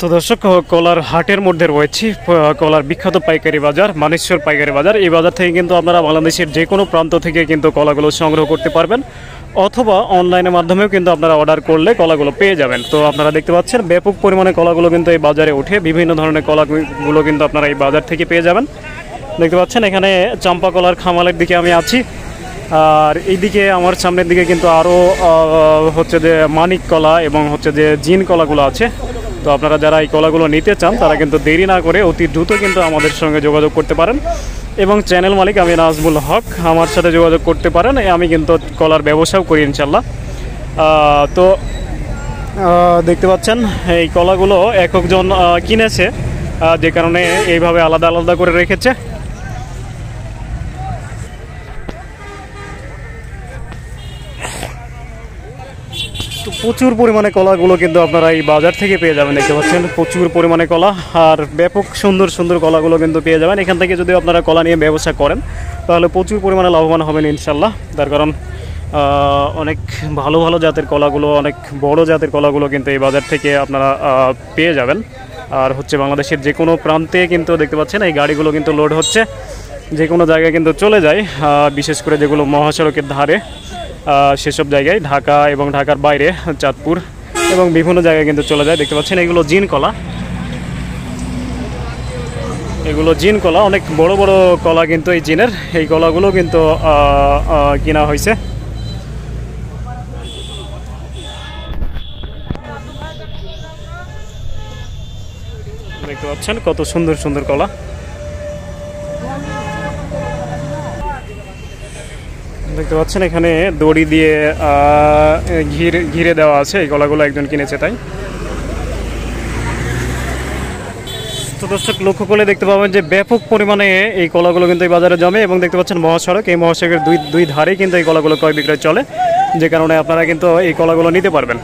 তো দর্শক, কলার হাটের মধ্যে রয়েছি। কলার বিখ্যাত পাইকারি বাজার মানেশ্বর পাইকারি বাজার। এই বাজার থেকে কিন্তু আপনারা বাংলাদেশের যে কোনো প্রান্ত থেকে কিন্তু কলাগুলো সংগ্রহ করতে পারবেন, অথবা অনলাইনের মাধ্যমেও কিন্তু আপনারা অর্ডার করলে কলাগুলো পেয়ে যাবেন। তো আপনারা দেখতে পাচ্ছেন ব্যাপক পরিমাণে কলাগুলো কিন্তু এই বাজারে ওঠে। বিভিন্ন ধরনের কলাগুলো কিন্তু আপনারা এই বাজার থেকে পেয়ে যাবেন। দেখতে পাচ্ছেন এখানে চাম্পা কলার খামালের দিকে আমি আছি, আর এইদিকে আমার সামনের দিকে কিন্তু আরও হচ্ছে যে মানিক কলা এবং হচ্ছে যে জিন কলাগুলো আছে। তো আপনারা যারা এই কলাগুলো নিতে চান তারা কিন্তু দেরি না করে অতি দ্রুত কিন্তু আমাদের সঙ্গে যোগাযোগ করতে পারেন, এবং চ্যানেল মালিক আমি নাজমুল হক, আমার সাথে যোগাযোগ করতে পারেন। আমি কিন্তু কলার ব্যবসাও করি ইনশাল্লাহ। তো দেখতে পাচ্ছেন এই কলাগুলো এক একজন কিনেছে, যে কারণে এইভাবে আলাদা আলাদা করে রেখেছে। তো প্রচুর পরিমাণে কলাগুলো কিন্তু আপনারা এই বাজার থেকে পেয়ে যাবেন। দেখতে পাচ্ছেন প্রচুর পরিমাণে কলা, আর ব্যাপক সুন্দর সুন্দর কলাগুলো কিন্তু পেয়ে যাবেন। এখান থেকে যদি আপনারা কলা নিয়ে ব্যবসা করেন তাহলে প্রচুর পরিমাণে লাভবান হবেন ইনশাল্লাহ। তার কারণ অনেক ভালো ভালো জাতের কলাগুলো, অনেক বড় জাতের কলাগুলো কিন্তু এই বাজার থেকে আপনারা পেয়ে যাবেন। আর হচ্ছে বাংলাদেশের যে কোনো প্রান্তে কিন্তু দেখতে পাচ্ছেন এই গাড়িগুলো কিন্তু লোড হচ্ছে, যে কোনো জায়গায় কিন্তু চলে যায়। বিশেষ করে যেগুলো মহাসড়কের ধারে সেসব জায়গায়, ঢাকা এবং ঢাকার বাইরে চাঁদপুর এবং বিভিন্ন জায়গায় কিন্তু চলে যায়। দেখতে পাচ্ছেন এগুলো জিন কলা, এগুলো জিন কলা, অনেক বড় বড় কলা কিন্তু এই জিনের। এই কলাগুলো কিন্তু কিনা হয়েছে। দেখতে পাচ্ছেন কত সুন্দর সুন্দর কলা। দেখতে পাচ্ছেন এখানে দড়ি দিয়ে ঘিরে দেওয়া আছে। এই কলাগুলো একজন কিনেছে তাই। তো দর্শক, লক্ষ্য করলে দেখতে পাবেন যে ব্যাপক পরিমাণে এই কলাগুলো কিন্তু এই বাজারে জমে, এবং দেখতে পাচ্ছেন মহাসড়ক, এই মহাসড়কের দুই ধারেই কিন্তু এই কলাগুলো ক্রয় বিক্রয় চলে, যে কারণে আপনারা কিন্তু এই কলাগুলো নিতে পারবেন।